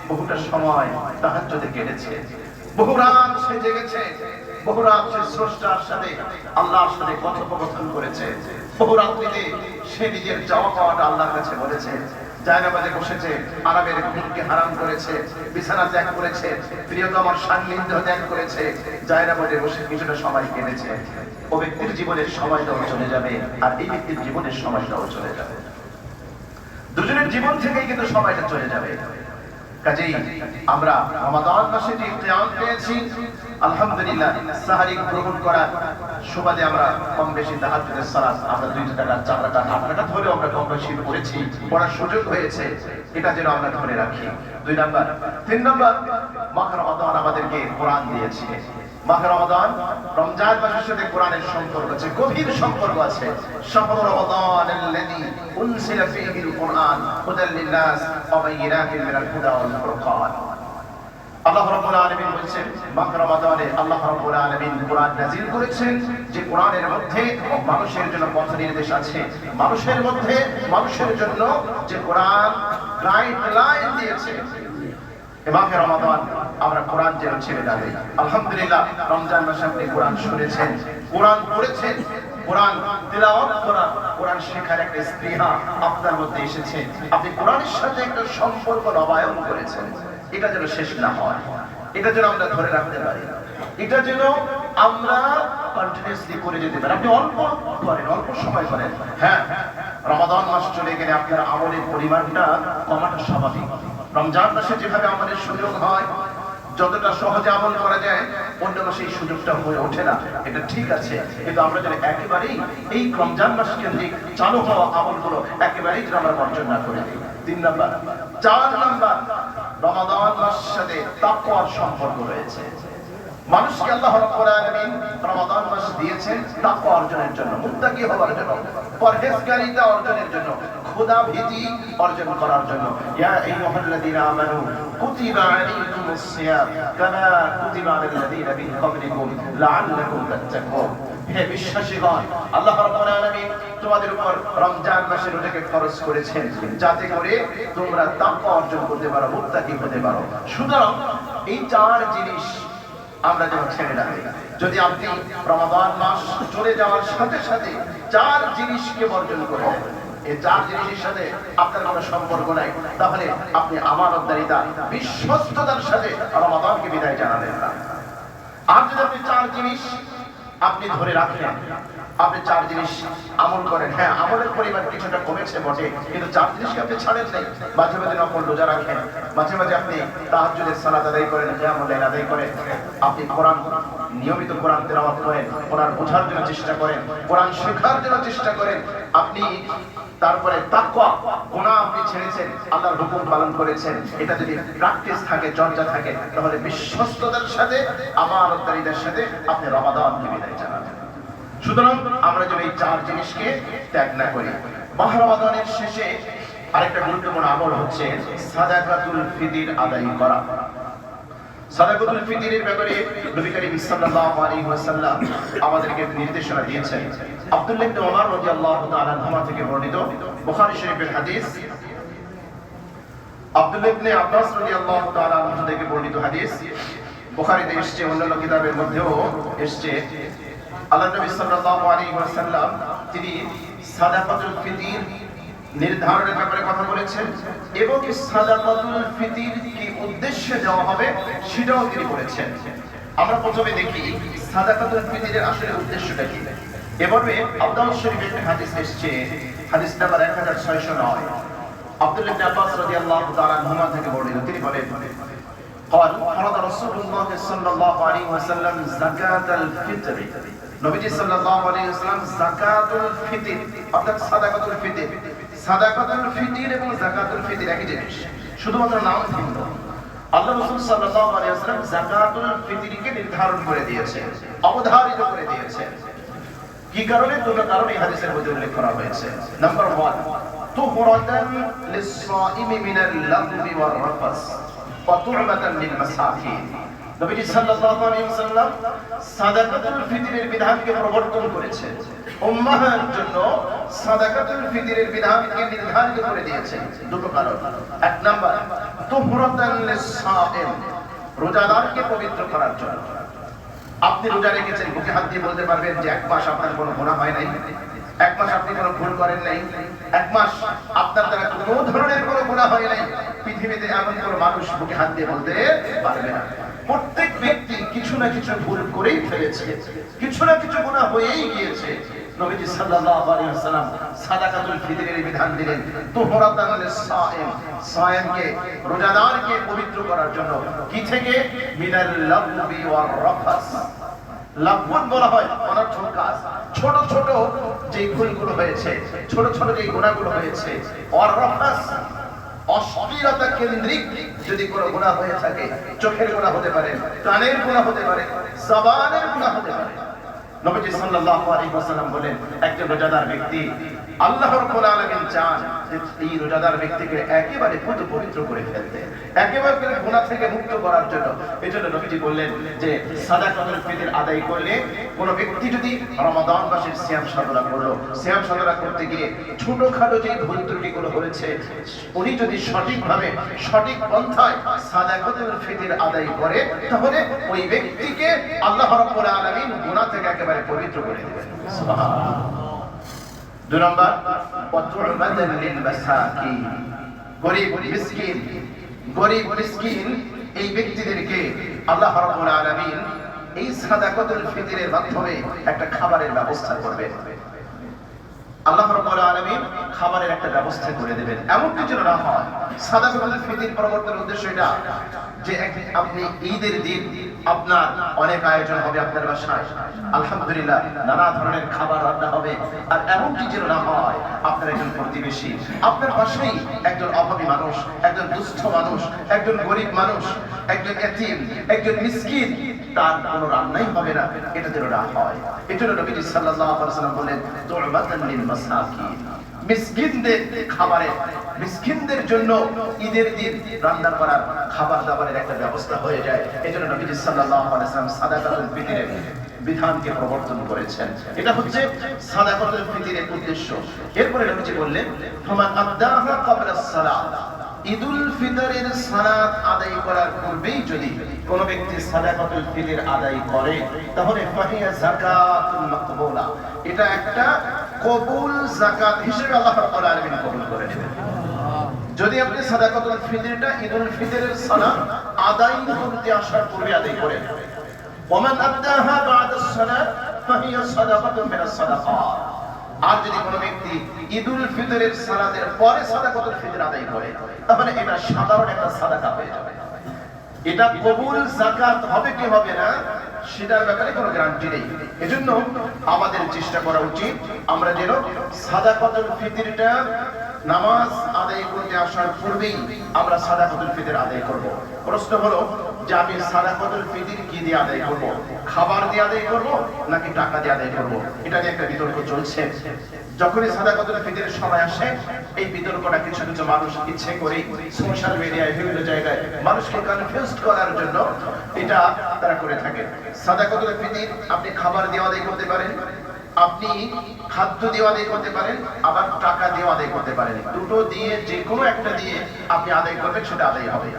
A: বহুটা সময় তাহাজ্জুদে কেটেছে, বহু রাত সে জেগেছে, বহু রাত সে স্রষ্টার সাথে আল্লাহর সাথে কথোপকথন করেছে, বহু রাত্রিতে সে নিজের চাওয়া পাওয়াটা আল্লাহর কাছে বলেছে, জায়নামাজে বসেছে, আরামের ঘুমকে হারাম করেছে, বিছানা ত্যাগ করেছে, প্রিয়তমার সান্নিধ্য ত্যাগ করেছে, জায়নামাজে বসে কিছুটা সময় কেটেছে। ও ব্যক্তির জীবনের সময়টাও চলে যাবে, আর এই ব্যক্তির জীবনের সময়টাও চলে যাবে। দুজনের জীবন থেকেই কিন্তু সময়টা চলে যাবে। কাজেই আমরা রমাদান মাসে যে কিয়াম পেয়েছি, আলহামদুলিল্লাহ, সাহারি গ্রহণ করার সুবাদে আমরা কম বেশি তাহাজ্জুদের সালাত আমরা 2 টাকা 4 টাকা 8 টাকা ধরে আমরা কম বেশি পড়েছি, পড়ার সুযোগ হয়েছে, এটা যেন আমরা ধরে রাখি। 2 নাম্বার। 3 নাম্বার, মাহে রমাদান আমাদেরকে কোরআন দিয়েছে। মাহে রমাদান রমজান মাসের সাথে কোরআনের সম্পর্ক আছে, গভীর সম্পর্ক আছে। শাহরু রমাদানাল্লাযী উনজিলা ফীহিল কুরআন হুদাল লিন-নাস ওয়া বায়িনাতিন মিনাল হুদা ওয়াল ফুরকান। আল্লাহ রাব্বুল আলামিন বলেছেন, মাহে রমাদানে আল্লাহ রাব্বুল আলামিন কোরআন নাযিল করেছেন, যে কোরআনের মধ্যে মানুষের জন্য পথ নির্দেশ আছে, মানুষের মধ্যে মানুষের জন্য যে কোরআন গাইডলাইন দিয়েছে। মাহে রমাদান আমরা কোরআন যেন ছেড়ে না দেই। আলহামদুলিল্লাহ, রমজান মাসে আপনি কোরআন শুনেছেন, কোরআন পড়েছেন, কোরআন তিলাওয়াত করা, কোরআন শেখার একটা স্পৃহা আপনার মধ্যে এসেছে, আপনি কোরআনের সাথে একটা সম্পর্ক নবায়ন করেছেন। এটা যেন শেষ না হয়, এটা যেন আমরা ধরে রাখতে পারি, এটা যেন আমরা কন্টিনিউয়াসলি করে যেতে পারি। আপনি অল্প করেন, অল্প সময় করেন, হ্যাঁ, রমাদান মাস চলে গেলে আপনার আমলের পরিমাণটা কমাটা স্বাভাবিক। রমজান মাসে যেভাবে আমাদের সুযোগ হয়, যতটা সহজে আমল করা যায়, অন্য মাসে এই সুযোগটা হয়ে ওঠে না, এটা ঠিক আছে। কিন্তু আমরা যেন একেবারেই এই রমজান মাস কেন্দ্রিক চালু হওয়া আমলগুলো একেবারেই যেন আমরা বর্জন না করে দিই। 3 নাম্বার। 4 নাম্বার, রমাদান মাসের সাথে তাকওয়ার সম্পর্ক রয়েছে। মানুষকে আল্লাহ রাব্বুল আলামিন রমাদান মাস দিয়েছেন তাকওয়া অর্জনের জন্য, মুত্তাকি হওয়ার জন্য, পরহেজগারিতা অর্জনের জন্য, খোদা ভীতি অর্জন করার জন্য। ইয়া আইয়ুহাল্লাযীনা আমানু কুতিবা আলাইকুমুস সিয়াম কামা কুতিবা আলাল্লাযীনা মিন ক্বাবলিকুম লাআল্লাকুম তাত্তাকুন। হে বিশ্বাসীগণ, আল্লাহ রাব্বুল আলামিন তোমাদের উপর রমজান মাসের রোজাকে ফরজ করেছেন যাতে করে তোমরা তাকওয়া অর্জন করতে পারো, মুত্তাকি হতে পারো। সুতরাং এই 4 জিনিস আমরা যেন ছেড়ে না দিই। যদি আপনি রমাদান মাস চলে যাওয়ার সাথে সাথে 4 জিনিসকে বর্জন করে দেন, এই 4 জিনিসের সাথে আপনার কোনো সম্পর্ক নাই, তাহলে আপনি আমানতদারিতা, বিশ্বস্ততার সাথে রমাদানকে বিদায় জানালেন না। আর যদি আপনি 4 জিনিস আপনি ধরে রাখেন, আপনি 4 জিনিস আমল করেন, হ্যাঁ, আমলের পরিমাণ কিছুটা কমেছে বটে, কিন্তু 4 জিনিসকে আপনি ছাড়েন নাই। মাঝে মাঝে নফল রোজা রাখেন, মাঝে মাঝে আপনি তাহাজ্জুদের সালাত আদায় করেন, কিয়ামুল লাইল আদায় করেন, আপনি কোরআন নিয়মিত কোরআন তেলাওয়াত করেন, কোরআন বোঝার জন্য চেষ্টা করেন, কোরআন শেখার জন্য চেষ্টা করেন, আপনি তারপরে তাকওয়া, গুনাহ আপনি ছেড়েছেন, আল্লাহর হুকুম পালন করেছেন। এটা যদি প্র্যাকটিস থাকে, চর্চা থাকে, তাহলে বিশ্বস্ততার সাথে, আমানতদারিতার সাথে আপনি রমাদানকে বিদায় জানাবেন। সুতরাং আমরা যেন এই 4 জিনিসকে ত্যাগ না করি। মাহে রমাদানের শেষে আরেকটা গুরুত্বপূর্ণ আমল হচ্ছে সাদাকাতুল ফিতর আদায় করা। সাদাকাতুল ফিতরের ব্যাপারে নবী করিম সাল্লাল্লাহু আলাইহি ওয়াসাল্লাম আমাদেরকে নির্দেশনা দিয়েছেন। আব্দুল্লাহ ইবনে ওমর রাদিয়াল্লাহু তাআলা আনহুমা থেকে বর্ণিত বুখারী শরীফের হাদিস, আব্দুল্লাহ ইবনে আব্বাস রাদিয়াল্লাহু তাআলা আনহু থেকে বর্ণিত হাদিস, বুখারীতে এসেছে, অন্যান্য কিতাবের মধ্যেও এসেছে। আল্লাহ নবী সাল্লাল্লাহু আলাইহি ওয়াসাল্লাম তিনি সাদাকাতুল ফিতর নির্ধারণের ব্যাপারে কথা বলেছেন, এবং এই সাদাকাতুল ফিতর কি উদ্দেশ্যে দেওয়া হবে সেটাও তিনি বলেছেন। আমরা প্রথমে দেখি সাদাকাতুল ফিতরের আসলে উদ্দেশ্যটা কি। এভাবে আবু শরীফে একটা হাদিস এসেছে, হাদিস নাম্বার 1609, আব্দুল্লাহ ইবনে আব্বাস রাদিয়াল্লাহু তাআলা আনহুমা থেকে বর্ণিত। তিনি বলেন, قال فرض رسول الله صلى الله عليه وسلم زكاة الفطر। নবীজি সাল্লাল্লাহু আলাইহি ওয়াসাল্লাম যাকাতুল ফিতর অর্থাৎ সাদাকাতুল ফিতর এবং যাকাতুল ফিতর একই জিনিস, শুধুমাত্র নাম ভিন্ন। আল্লাহ রাসূল সাল্লাল্লাহু আলাইহি ওয়াসাল্লাম যাকাতুল ফিতরকে নির্ধারণ করে দিয়েছেন, অবধারিত করে দিয়েছেন। কি কারণে? দুটো কারণ এই হাদিসের মধ্যে উল্লেখ করা হয়েছে। নাম্বার 1, তুহরাতান লিস-সাইমি মিনাল লাগবি ওয়ার রাফাস ওয়া তু'মাতান লিল মাসাকিন। নবীজি সাল্লাল্লাহু আলাইহি ওয়াসাল্লাম সাদাকাতুল ফিতরের বিধানকে প্রবর্তন করেছেন, উম্মাহের জন্য সাদাকাতুল ফিতরের বিধানকে নির্ধারিত করে দিয়েছেন। দুটো কারণ। এক নাম্বার, তুহরাতান লিস-সাইম, রোজাদারকে পবিত্র করার জন্য। আপনি রোজা রেখেছেন, বুকে হাত দিয়ে বলতে পারবেন যে এক মাস আপনার কোনো গুনাহ হয় নাই, এক মাস আপনি কোনো ভুল করেন নাই, এক মাস আপনার দ্বারা কোনো ধরনের কোনো গুনাহ হয় নাই। পৃথিবীতে এমন কোনো মানুষ বুকে হাত দিয়ে বলতে পারবে না। প্রত্যেক ব্যক্তি কিছু না কিছু ভুল করেই ফেলেছে, কিছু না কিছু গুনাহ হয়েই গিয়েছে। নবীজি সাল্লাল্লাহু আলাইহি ওয়াসাল্লাম সাদাকাতুল ফিতরের বিধান দিলেন, তুহরাতান লিস-সাইম, সায়েমকে, রোজাদারকে পবিত্র করার জন্য। কি থেকে? মিনাল লাগবি ওয়ার রাফাস। লাগবুন বলা হয় অনর্থক কাজ, ছোট ছোট যে ভুলগুলো হয়েছে, ছোট ছোট যে গুনাহগুলো হয়েছে। ওয়ার রাফাস, অশ্লীলতা কেন্দ্রিক যদি কোনো গুনাহ হয়ে থাকে, চোখের গুনাহ হতে পারে, কানের গুনাহ হতে পারে, জবানের গুনাহ হতে পারে। নবীজি সাল্লাল্লাহু আলাইহি ওয়াসাল্লাম বলেন, একজন রোজাদার ব্যক্তি, আল্লাহ রাব্বুল আলামিন চান যে এই রোজাদার ব্যক্তিকে একেবারে পবিত্র করে ফেলতে, একেবারে গুনাহ থেকে মুক্ত করার জন্য। এজন্য নবীজি বললেন যে সাদাকাতুল ফিতর আদায় করলে, কোন ব্যক্তি যদি রমাদান মাসের সিয়াম সাধনা করলো, সিয়াম সাধনা করতে গিয়ে ছোটখাটো যে ভুল ত্রুটিগুলো হয়েছে, উনি যদি সঠিকভাবে, সঠিক পন্থায় সাদাকাতুল ফিতর আদায় করে, তাহলে ওই ব্যক্তিকে আল্লাহ রাব্বুল আলামিন গুনাহ থেকে একেবারে পবিত্র করে দিবেন। সুবহানাল্লাহ। 2 নম্বর, ওয়াতু'মাদান লিল মাসাকিন, গরীব মিসকিন, গরীব মিসকিন এই ব্যক্তিদেরকে আল্লাহ রাব্বুল আলামিন এই সাদাকাতুল ফিতরের মাধ্যমে একটা খাবারের ব্যবস্থা করবেন। আল্লাহ রাব্বুল আলামিন খাবারের একটা ব্যবস্থা করে দেবেন। এমন কিছু না হয়, সাদাকাতুল ফিতর প্রবর্তনের উদ্দেশ্য এটা যে আপনি ঈদের দিন আপনার অনেক আয়োজন হবে আপনার বাসায়, আলহামদুলিল্লাহ নানা ধরনের খাবার রান্না হবে। আর এমনটি যেন না হয় আপনার একজন প্রতিবেশী, আপনার পাশেই একজন অভাবী মানুষ, একজন দুস্থ মানুষ, একজন গরিব মানুষ, একজন এতিম, একজন মিসকিন, তার কোনো রান্নাই হবে না, এটা যেন না হয়। এজন্য নবীজি সাল্লাল্লাহু আলাইহি ওয়াসাল্লাম বলেন, তু'মাতান লিল মাসাকিন, মিসকিনদের খাবারে, মিসকিনদের জন্য ঈদের দিন রান্না করার খাবার দাবারের একটা ব্যবস্থা হয়ে যায়। এজন্য নবীজি সাল্লাল্লাহু আলাইহি ওয়াসাল্লাম সাদাকাতুল ফিতরের বিধানকে প্রবর্তন করেছেন। এটা হচ্ছে সাদাকাতুল ফিতরের উদ্দেশ্য। এরপরে নবীজি বললেন, ফামান আদাহা ক্বাবলা সালাত, ঈদুল ফিতরের সালাত আদায় করার পূর্বেই যদি কোন ব্যক্তি সাদাকাতুল ফিতর আদায় করে, তাহলে ফাহিয়া যাকাতুল মাকবুলা, এটা একটা কবুল যাকাত হিসেবে আল্লাহ রাব্বুল আলামিন কবুল করে নেবেন। যদি আপনি সাদাকাতুল ফিতরটা ঈদুল ফিতরের সালাত আদায় করতে আসার পূর্বে আদায় করেন, ওমান আদাহা বা'দা সালাত ফাহিয়া সাদাকাতুন মিনাস সাদাকাত। আর যদি কোনো ব্যক্তি ঈদুল ফিতরের সালাতের পরে সাদাকাতুল ফিতর আদায় করে, তাহলে এটা সাধারণ একটা সাদাকা হয়ে যাবে। এটা কবুল যাকাত হবে কি হবে না সেটার ব্যাপারে কোনো গ্যারান্টি নেই। এজন্য আমাদের চেষ্টা করা উচিত আমরা যেন সাদাকাতুল ফিতরটা নামাজ আদায় করতে আসার পূর্বেই আমরা সাদাকাতুল ফিতর আদায় করব। প্রশ্ন হলো যে আমি সাদাকাতুল ফিতর কি দিয়ে আদায় করব? খাবার দিয়ে আদায় করব নাকি টাকা দিয়ে আদায় করব? এটা নিয়ে একটা বিতর্ক চলছে। যখনই সাদাকাতুল ফিতরের সময় আসে, এই বিতর্কটা কিছু কিছু মানুষ ইচ্ছে করে সোশ্যাল মিডিয়ায় বিভিন্ন জায়গায় মানুষকে কনফিউজড করার জন্য এটা তারা করে থাকে। সাদাকাতুল ফিতর আপনি খাবার দিয়ে আদায় করতে পারেন, আপনি খাদ্য দিয়ে আদায় করতে পারেন, আবার টাকা দিয়ে আদায় করতে পারেন। দুটো দিয়ে যে কোনো একটা দিয়ে আপনি আদায় করবেন, সেটা আদায় হবে।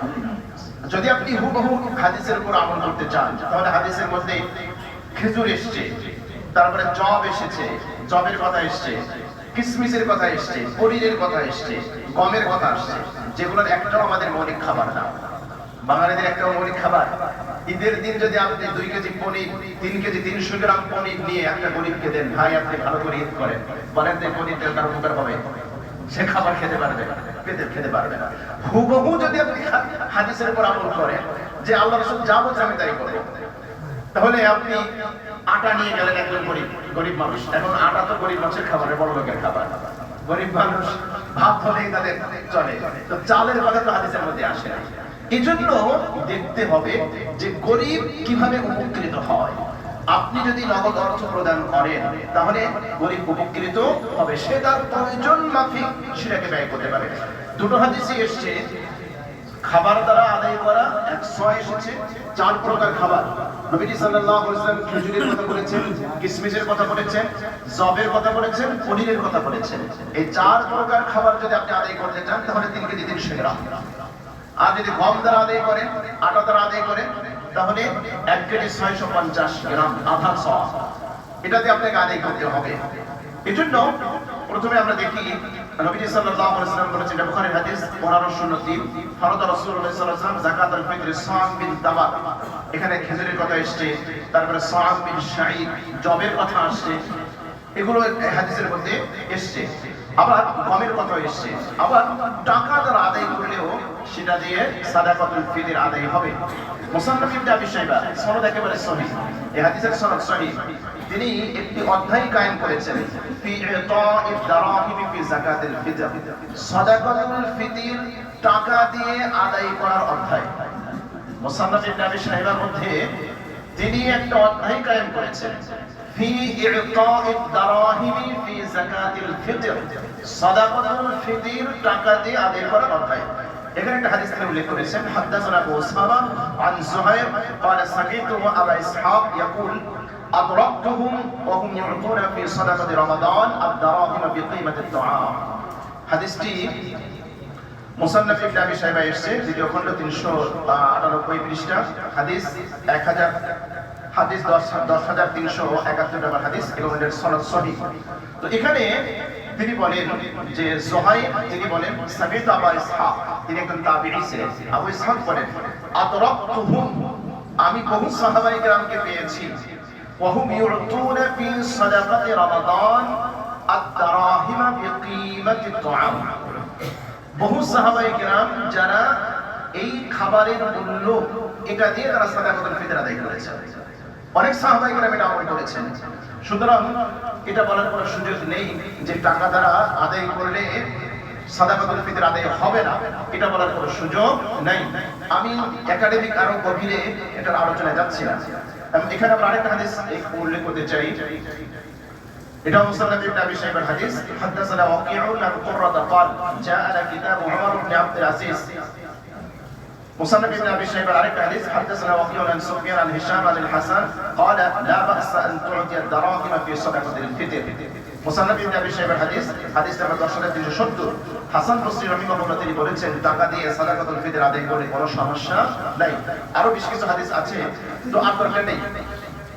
A: যদি আপনি হুবহু হাদিসের উপর আমল করতে চান, তাহলে হাদিসের মধ্যে খেজুর এসছে, তারপরে জব এসেছে, জবের কথা এসছে, কিসমিসের কথা এসছে, পনিরের কথা এসছে, গমের কথা আসছে, যেগুলোর একটাও আমাদের মৌলিক খাবার না। বাঙালিদের একটাও মৌলিক খাবার। ঈদের দিন যদি আপনি 2 কেজি পনির, 3 কেজি 300 গ্রাম পনির নিয়ে একটা গরিবকে দেন, ভাই আপনি ভালো করে ঈদ করেন, বলেন যে পনিরটা তার উপকার হবে, সে খাবার খেতে পারবে না, খেতে পারবে না। হুবহু যদি আপনি হাদিসের উপর আমল করেন যে আল্লাহ রাসূল যা বলছে আমি তাই করব, তাহলে আপনি আটা নিয়ে গেলেন একজন গরিব মানুষ। এখন আটা তো গরিব মানুষের খাবারের, বড় লোকের খাবার। গরিব মানুষ ভাত হলেই তাদের চলে, তো চালের কথা তো হাদিসের মধ্যে আসে না। এজন্য দেখতে হবে যে গরিব কিভাবে উপকৃত হয়। আপনি যদি নগদ অর্থ প্রদান করেন তাহলে গরিব উপকৃত হবে, সে তার প্রয়োজন মাফিক সেটাকে ব্যয় করতে পারে। দুটো হাদিসে এসছে খাবার দ্বারা আদায় করা, 100 এসেছে 4 প্রকার খাবার। নবীজি সাল্লাল্লাহু আলাইহি ওয়াসাল্লাম খেজুরের কথা বলেছেন, কিশমিশের কথা বলেছেন, জবের কথা বলেছেন, পনিরের কথা বলেছেন। এই 4 প্রকার খাবার যদি আপনি আদায় করতে চান তাহলে 3 কেজি 300 গ্রাম। আর যদি গম দ্বারা আদায় করেন, আটা দ্বারা আদায় করেন তাহলে 1 কেজি 650 গ্রাম, আধা শ। এটাতে আপনাকে আদায় করতে হবে। এজন্য প্রথমে আমরা দেখি নবীজি সাল্লাল্লাহু আলাইহি ওয়াসাল্লাম বলেছেন, এটা বুখারীর হাদিস 1503, ফরদ রাসূলুল্লাহ সাল্লাল্লাহু আলাইহি ওয়াসাল্লাম যাকাতুল ফিতর সাম বিন তামার, এখানে খেজুরের কথা এসেছে, তারপরে সাম বিন শাঈর, জবের কথা আসছে, এগুলো এই হাদিসের মধ্যে এসেছে। আবার গমের কথা এসেছে। আবার টাকা দ্বারা আদায় করলেও সেটা দিয়ে সাদাকাতুল ফিতর আদায় হবে। মুসান্নাফ ইবনে আবি শাইবা, সনদ একেবারে সহিহ, এই হাদিসের সনদ সহিহ। তিনি একটি অধ্যায় কায়েম করেছেন, ফি ইতাইদ দারাহিম ফি যাকাতিল ফিতর, সাদাকাতুল ফিতর টাকা দিয়ে আদায় করার অধ্যায়। মুসান্নাফ ইবনে আবি শাইবার মধ্যে তিনি একটা অধ্যায় কায়েম করেছেন, ফি ইতাইদ দারাহিম ফি যাকাতিল ফিতর, সাদাকাতুল ফিতর টাকা দিয়ে আদায় করার অধ্যায়। এখানে একটা হাদিস তিনি উল্লেখ করেছেন, হাদাসানা আবু উসামা আন যুহাইর قال سمعت أبا إسحاق يقول أدركتهم وهم يعطون في صدقة رمضان الدراهم بقيمة الطعام। হাদিসটি মুসান্নাফ ইবনে আবি শাইবা এসেছে, দ্বিতীয় খণ্ড 398 পৃষ্ঠা, হাদিস 10371 নম্বর হাদিস এবং এর সনদ সহিহ। তো এখানে তিনি বলেন যে যুহাইর, তিনি বলেন সামিত আবু ইসহাক, তিনি একজন তাবিঈ ছিলেন। আবু ইসহাক বলেন আদরাকতুহুম, আমি বহু সাহাবায়ে কেরামকে পেয়েছি, ওয়াহুম ইউতুনা ফি সাদাকাতি রমাদান আদ-দারাহিম বিকিমাতি আত-তাআম, বহু সাহাবায়ে কেরাম যারা এই খাবারের মূল্য এটা দিয়ে তারা সাদাকাতুল ফিতর আদায় করেছেন। অনেক সাহাবায়ে কেরাম এটা আমল করেছেন। সুতরাং এটা বলার কোনো সুযোগ নেই যে টাকা দ্বারা আদায় করলে সাদাকাতুল ফিতর আদায় হবে না, এটা বলার কোনো সুযোগ নেই। আমি একাডেমিক আরো গভীরে এটার আলোচনায় যাচ্ছি না। এখানে আমরা আরেকটা হাদিস উল্লেখ করতে চাই, এটা মুসান্নাফ ইবনে আবি শাইবার হাদিস, হাদাসানা ওয়াকিউন আন কুররাতা قال جاءنا كتاب عمر بن عبد العزيز। মুসান্নাফ ইবনে আবি শাইবার আরেকটা হাদিস, হাদাসানা ওয়াকিউন আন সুফিয়ান আন হিশাম আন হাসান قال لا بأس أن تعطي الدراهم في صدقة الفطر। মুসান্নাফ ইবনে আবি শাইবার হাদিস, হাদিস নাম্বার 10370। হাসান বসরি রাহিমাহুল্লাহ তিনি বলেছেন টাকা দিয়ে সাদাকাতুল ফিতর আদায় করলে কোনো সমস্যা নাই। আরো বেশ কিছু হাদিস আছে, তো আর দরকার নেই।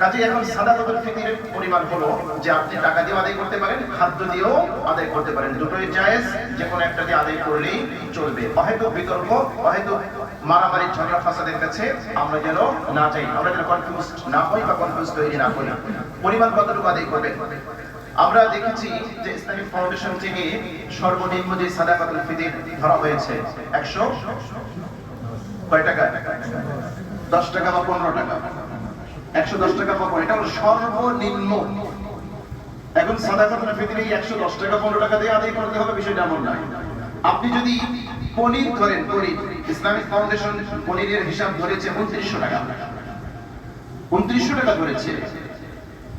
A: কাজে এখন সাদাকাতুল ফিতরের পরিমাণ হলো যে আপনি টাকা দিয়ে আদায় করতে পারেন, খাদ্য দিয়েও আদায় করতে পারেন, দুটোই জায়েজ, যে কোনো একটা দিয়ে আদায় করলেই চলবে। অহেতুক বিতর্ক, অহেতুক মারামারি ঝগড়া ফাসাদের কাছে আমরা যেন না যাই, আমরা যেন কনফিউজ না হই বা কনফিউজ তৈরি না করি। পরিমাণ কতটুকু আদায় করবেন? আমরা দেখেছি যে ইসলামিক ফাউন্ডেশন থেকে সর্বনিম্ন যে সাদাকাতুল ফিতর ধরা হয়েছে 100 কয় টাকা, 10 টাকা বা 15 টাকা, 110 টাকা পাবো, এটা হলো সর্বনিম্ন। এখন সাদাকাতুল ফিতর এই 110 টাকা 15 টাকা দিয়ে আদায় করতে হবে, বিষয়টা এমন নয়। আপনি যদি পনির ধরেন, পনির ইসলামিক ফাউন্ডেশন পনিরের হিসাব ধরেছে 2900 টাকা, 2900 টাকা ধরেছে।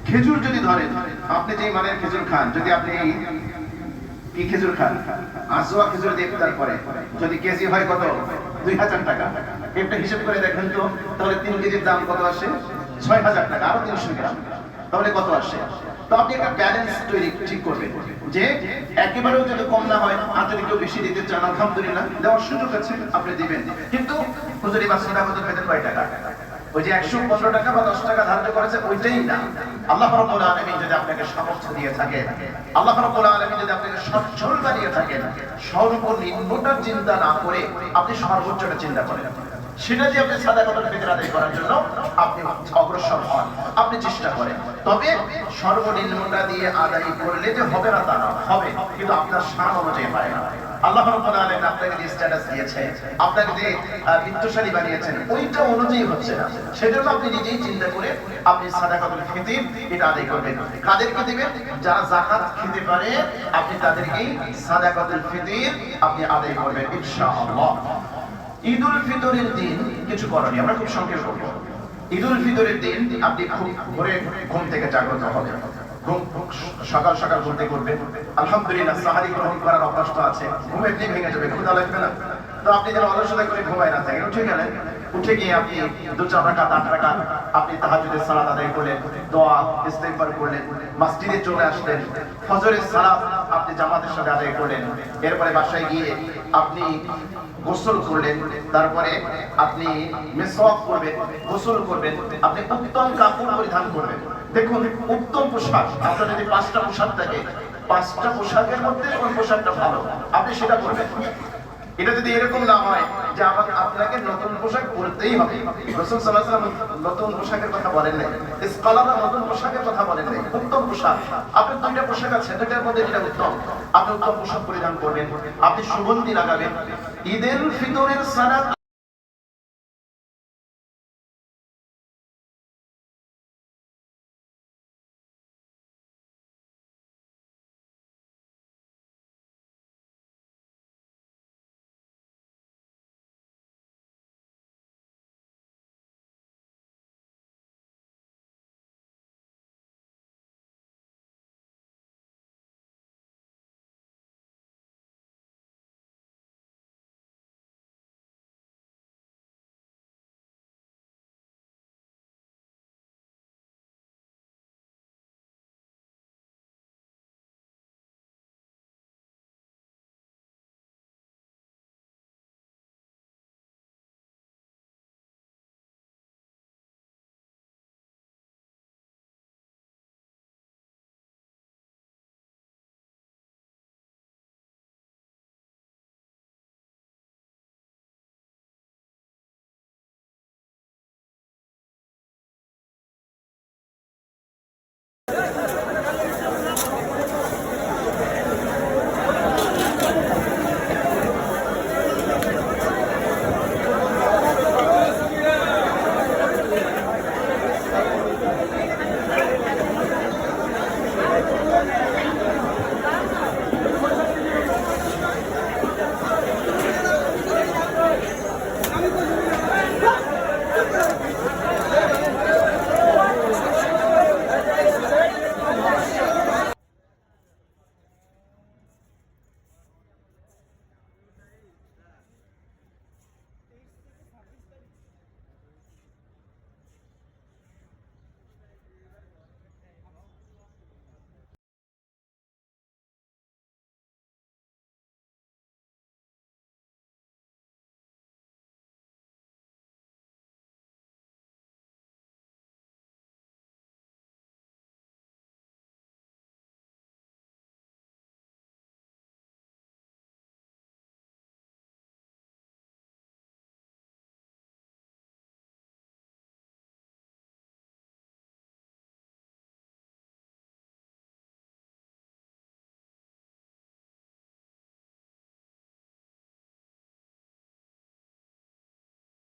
A: খেজুর যদি ধরেন, আপনি যে মানের খেজুর খান, যদি আপনি কি খেজুর খান, আজওয়া খেজুর দিয়ে ইফতার করেন, যদি কেজি হয় কত, 2000 টাকা, একটা হিসাব করে দেখেন তো, তাহলে 3 কেজির দাম কত আসে, 6000 টাকা, আরো 300 গ্রাম, তাহলে কত আসে? তো আপনি একটা ব্যালেন্স তৈরি ঠিক করবেন যে একেবারেও যদি কম না হয়, আর যদি কেউ বেশি দিতে চান আলহামদুলিল্লাহ দেওয়ার সুযোগ আছে, আপনি দিবেন। কিন্তু হুজুরি বা সাদাকাতুল ফিতর কয় টাকা? ওই যে 115 টাকা বা 10 টাকা ধার্য করেছে ওইটাই না। আল্লাহ রাব্বুল আলামিন যদি আপনাকে সামর্থ্য দিয়ে থাকে, আল্লাহ রাব্বুল আলামিন যদি আপনাকে সচ্ছল বানিয়ে থাকেন, সর্বনিম্নটা চিন্তা না করে আপনি সর্বোচ্চটা চিন্তা করেন, সেটা দিয়ে আপনি সাদাকাতুল ফিতর আদায় করার জন্য আপনি অগ্রসর হন, আপনি চেষ্টা করেন। তবে সর্বনিম্নটা দিয়ে আদায় করলে যে হবে না তা না, হবে, কিন্তু আপনার শান অনুযায়ী হয় না। আল্লাহ রাব্বুল আলামিন আপনাকে যে স্ট্যাটাস দিয়েছে, আপনাকে যে বিত্তশালী বানিয়েছেন, ওইটা অনুযায়ী হচ্ছে না। সেজন্য আপনি নিজেই চিন্তা করে আপনি সাদাকাতুল ফিতর এটা আদায় করবেন। কাদেরকে দিবেন? যারা যাকাত খেতে পারে, আপনি তাদেরকেই সাদাকাতুল ফিতর আপনি আদায় করবেন ইনশাআল্লাহ। ঈদুল ফিতরের দিন কিছু করণীয় আমরা খুব সংক্ষেপে বলবো। ঈদুল ফিতরের দিন আপনি খুব ভোরে ঘুম থেকে জাগ্রত হবেন, সকাল সকাল ঘুম থেকে উঠবেন, আলহামদুলিল্লাহ সাহারি গ্রহণ করার অভ্যাস তো আছে, ঘুম এমনি ভেঙে যাবে, ক্ষুধা লাগবে না, তো আপনি যেন অলসতা করে ঘুমায় না থাকেন, উঠে গেলেন, উঠে গিয়ে আপনি 2-4 রাকাত 8 রাকাত আপনি তাহাজ্জুদের সালাত আদায় করলেন, দোয়া ইস্তেগফার করলেন, মসজিদে চলে আসলেন, ফজরের সালাত আপনি জামাতের সাথে আদায় করলেন, এরপরে বাসায় গিয়ে আপনি গোসল করলেন, তারপরে আপনি মিসওয়াক করবেন, গোসল করবেন, আপনি উত্তম কাপড় পরিধান করবেন। দেখুন উত্তম পোশাক, আপনার যদি 5টা পোশাক থাকে, 5টা পোশাকের মধ্যে কোন পোশাকটা ভালো আপনি সেটা করবেন। এটা যদি এরকম না হয় যে আপনাকে নতুন পোশাক পরতেই হবে, রাসূল সাল্লাল্লাহু আলাইহি ওয়াসাল্লাম নতুন পোশাকের কথা বলেন নাই, স্কলাররা নতুন পোশাকের কথা বলেন নাই, উত্তম পোশাক। আপনার 2টা পোশাক আছে, দুটার মধ্যে যেটা উত্তম, আপনি উত্তম পোশাক পরিধান করবেন, আপনি সুগন্ধি লাগাবেন। ঈদুল ফিতরের সালাত